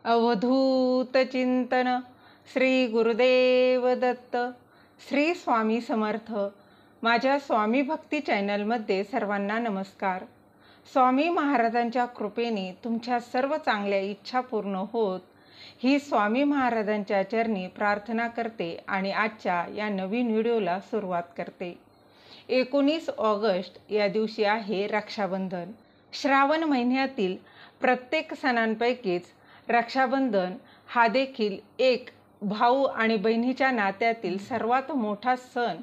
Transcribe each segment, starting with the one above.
अवधूत चिंतन श्री गुरुदेव दत्त. श्री स्वामी समर्थ. माझ्या स्वामी भक्ती चॅनलमध्ये सर्वांना नमस्कार. स्वामी महाराजांच्या कृपेने तुमच्या सर्व चांगल्या इच्छा पूर्ण होत ही स्वामी महाराजांच्या चरणी प्रार्थना करते आणि आजच्या या नवीन व्हिडिओला सुरुवात करते. 19 ऑगस्ट या दिवशी आहे रक्षाबंधन. श्रावण महिन्यातील प्रत्येक सणांपैकीच रक्षाबंधन हा देखील एक भाऊ आणि बहिणीच्या नात्यातील सर्वात मोठा सण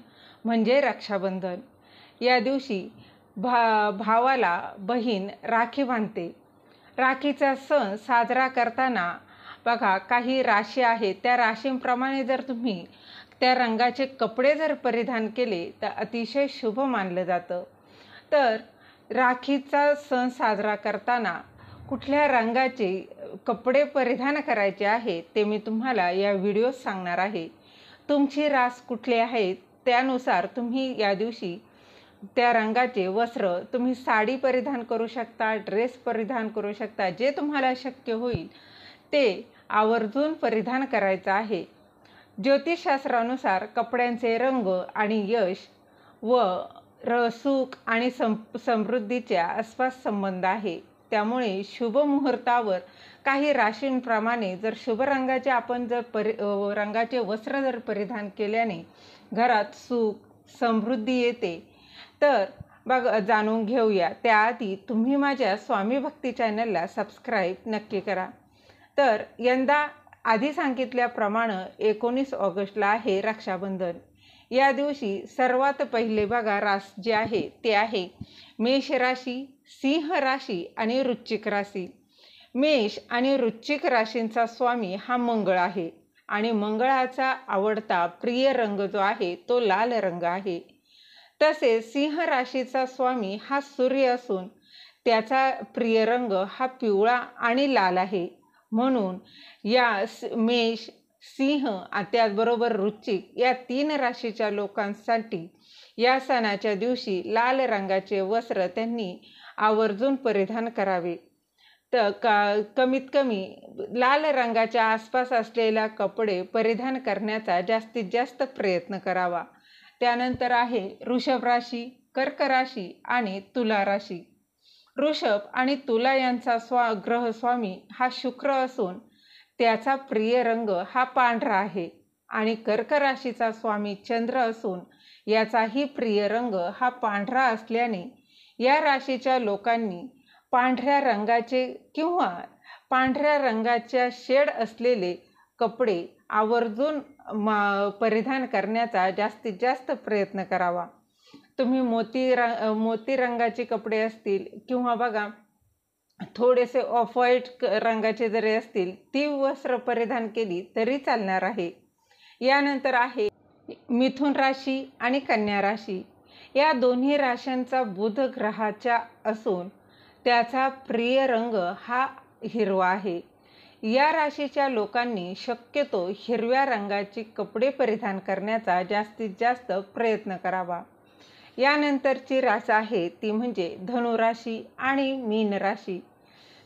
म्हणजे रक्षाबंधन. या दिवशी भावाला बहीण राखी बांधते. राखीचा सण साजरा करताना बघा, काही राशी आहेत, त्या राशींप्रमाणे जर तुम्ही त्या रंगाचे कपडे जर परिधान केले तर अतिशय शुभ मानलं जातं. तर राखीचा सण साजरा करताना कुठल्या रंगाचे कपडे परिधान करायचे आहे ते मी तुम्हाला या व्हिडिओत सांगणार आहे. तुमची रास कुठली आहे त्यानुसार तुम्ही या दिवशी त्या रंगाचे वस्त्र, तुम्ही साडी परिधान करू शकता, ड्रेस परिधान करू शकता, जे तुम्हाला शक्य होईल ते आवर्जून परिधान करायचं आहे. ज्योतिषशास्त्रानुसार कपड्यांचे रंग आणि यश व सुख आणि समृद्धीच्या आसपास संबंध आहे. त्यामुळे शुभ मुहूर्तावर काही राशींप्रमाणे जर शुभ रंगाचे आपण जर रंगाचे वस्त्र जर परिधान केल्याने घरात सुख समृद्धी येते. तर जाणून घेऊया. त्याआधी तुम्ही माझ्या स्वामी भक्ती चॅनलला सबस्क्राईब नक्की करा. तर यंदा आधी सांगितल्याप्रमाणे 19 ऑगस्टला आहे रक्षाबंधन. या दिवशी सर्वात पहिले बघा रास जे आहे ते आहे मेष राशी, सिंह राशी आणि वृश्चिक राशी. मेष आणि वृश्चिक राशींचा स्वामी हा मंगळ आहे आणि मंगळाचा आवडता प्रिय रंग जो आहे तो लाल रंग आहे. तसेच सिंह राशीचा स्वामी हा सूर्य असून त्याचा प्रिय रंग हा पिवळा आणि लाल आहे. म्हणून या मेष, सिंह त्याचबरोबर वृश्चिक या 3 राशीच्या लोकांसाठी या सणाच्या दिवशी लाल रंगाचे वस्त्र त्यांनी आवर्जून परिधान करावे. तर कमीत कमी लाल रंगाच्या आसपास असलेल्या कपडे परिधान करण्याचा जास्तीत जास्त प्रयत्न करावा. त्यानंतर आहे वृषभ राशी, कर्क राशी आणि तुला राशी. वृषभ आणि तुला यांचा ग्रह स्वामी हा शुक्र असून त्याचा प्रिय रंग हा पांढरा आहे आणि कर्क राशीचा स्वामी चंद्र असून याचाही प्रिय रंग हा पांढरा असल्याने या राशीच्या लोकांनी पांढऱ्या रंगाचे किंवा पांढऱ्या रंगाच्या शेड असलेले कपडे आवर्जून परिधान करण्याचा जास्तीत जास्त प्रयत्न करावा. तुम्ही मोती रंगाचे कपडे असतील किंवा बघा थोडेसे ऑफ व्हाईट रंगाचे जरी असतील ती वस्त्र परिधान केली तरी चालणार आहे. यानंतर आहे मिथुन राशी आणि कन्या राशी. या दोन्ही राशांचा बुध ग्रहाच्या असून त्याचा प्रिय रंग हा हिरवा आहे. या राशीच्या लोकांनी शक्यतो हिरव्या रंगाचे कपडे परिधान करण्याचा जास्तीत जास्त प्रयत्न करावा. यानंतरची रास आहे ती म्हणजे धनु राशी आणि मीन राशी.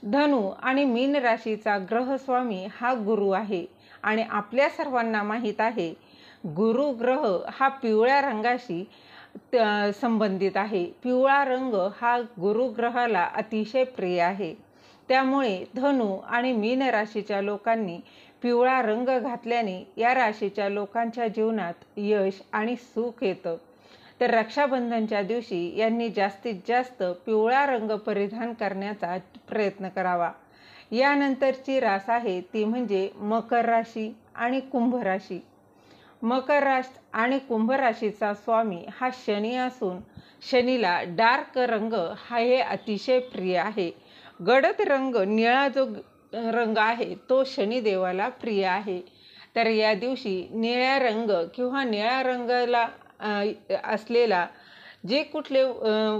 धनु आणि मीन राशीचा ग्रहस्वामी हा गुरु आहे आणि आपल्या सर्वांना माहीत आहे गुरु ग्रह हा पिवळ्या रंगाशी संबंधित आहे. पिवळा रंग हा गुरु ग्रहाला अतिशय प्रिय आहे. त्यामुळे धनु आणि मीन राशीच्या लोकांनी पिवळा रंग घातल्याने या राशीच्या लोकांच्या जीवनात यश आणि सुख येतं. तर रक्षाबंधनच्या दिवशी यांनी जास्तीत जास्त पिवळा रंग परिधान करण्याचा प्रयत्न करावा. यानंतरची रास आहे ती म्हणजे मकर राशी आणि कुंभ राशी. मकर राशी आणि कुंभ राशीचा स्वामी हा शनी असून शनीला डार्क रंग हा हे अतिशय प्रिय आहे. गडद रंग निळा जो रंग आहे तो शनिदेवाला प्रिय आहे. तर या दिवशी निळ्या रंग किंवा निळ्या रंगाला असलेला जे कुठले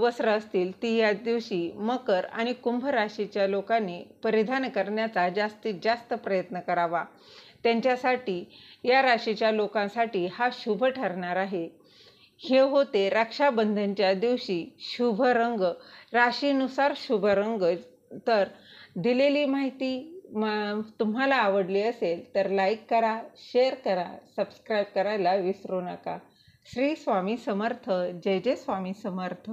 वस्त्र असतील ती या दिवशी मकर आणि कुंभ राशीच्या लोकांनी परिधान करण्याचा जास्तीत जास्त प्रयत्न करावा. त्यांच्यासाठी या राशीच्या लोकांसाठी हा शुभ ठरणार आहे. हे होते रक्षाबंधनच्या दिवशी शुभ रंग, राशीनुसार शुभ रंग. तर दिलेली माहिती तुम्हाला आवडली असेल तर लाईक करा, शेअर करा, सबस्क्राईब करायला विसरू नका. श्री स्वामी समर्थ. जय जय स्वामी समर्थ.